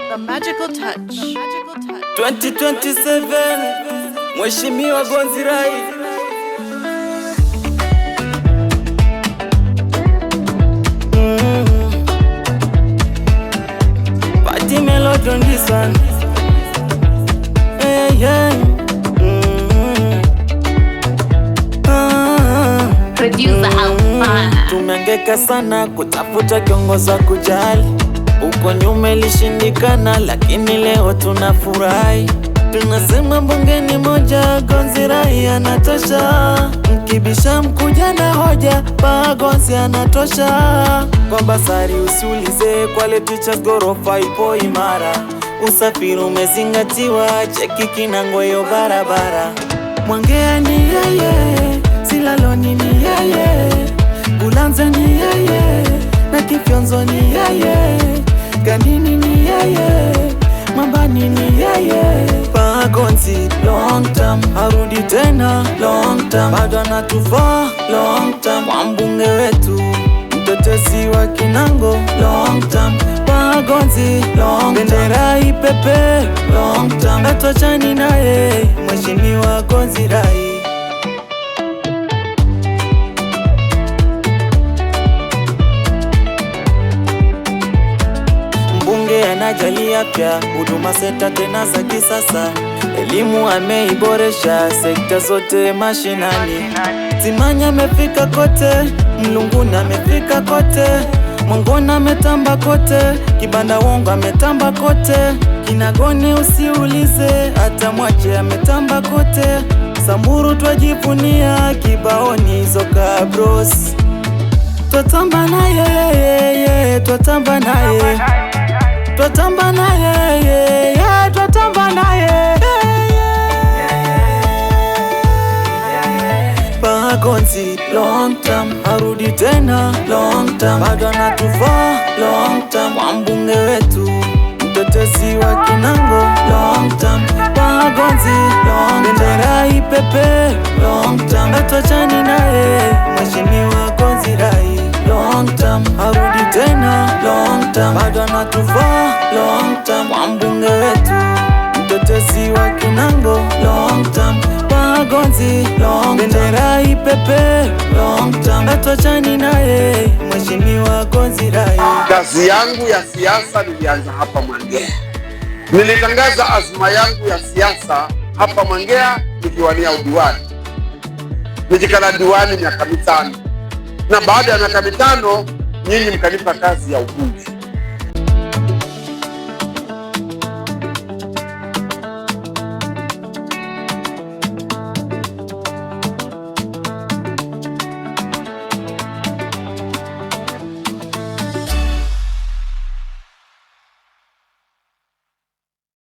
The magical touch. 2027 Mheshimiwa Gonzirai. Party melody on this one. Hey, yeah. Producer Alpha. Tumengeka sana kutafuta kiongozi wa kujali. Uko nyuma ilishindikana, lakini leo tunafurahi. Tunasema bungeni moja, Gonzirai anatosha. Mkibisha mkuja na hoja, Gonzi anatosha. Kwa basari usiulize, Kwale Teachers gorofa ipo imara. Usafiri umezingatiwa, cheki Kinango yo barabara. Mwangea ni yeye, Silaloni ni yeye, Bulanza ni yeye, na Kifyonzo ni yeye, Gandini ni yeye, Mambani ni yeye. Gonzi long term, arudi tena long term, bado anatufaa long term. Mbunge wetu mtetezi wa Kinango long term, Gonzi long term, bendera ipepe long term, atochani naye Mheshimiwa Gonzirai. Anajali afya, huduma senta tena za kisasa. Elimu ameiboresha, sekta zote mashinani. Timanya amefika kote, Mlunguna amefika kote, Mwangona ametamba kote, Kibanda Wongo ametamba kote, Kinagoni usiulize, hata Mwache ametamba kote. Samburu twajivunia, Kibaoni Zoka Bros. Twatamba naye, twatamba naye, twatamba naye, twatamba naye. Gonzi long term, arudi tena long term, bado anatufaa long term. Mbunge wetu mtetezi wa Kinango long term, Gonzi long term, bendera ipepe long term, atochani naye Mheshimiwa Gonzirai long term, arudi tena long term, bado anatufaa long term. Mbunge wetu mtetezi wa Kinango long term, Gonzi long term, bendera ipepe long term, atochani naye Mheshimiwa Gonzirai. Kazi yangu ya siasa nilianza hapa Mwangea. Nilitangaza azma yangu ya siasa hapa Mwangea nikiwania udiwani. Nijikala diwani miaka 5. Na baada ya miaka 5 nyinyi mkanipa kazi ya ubunge.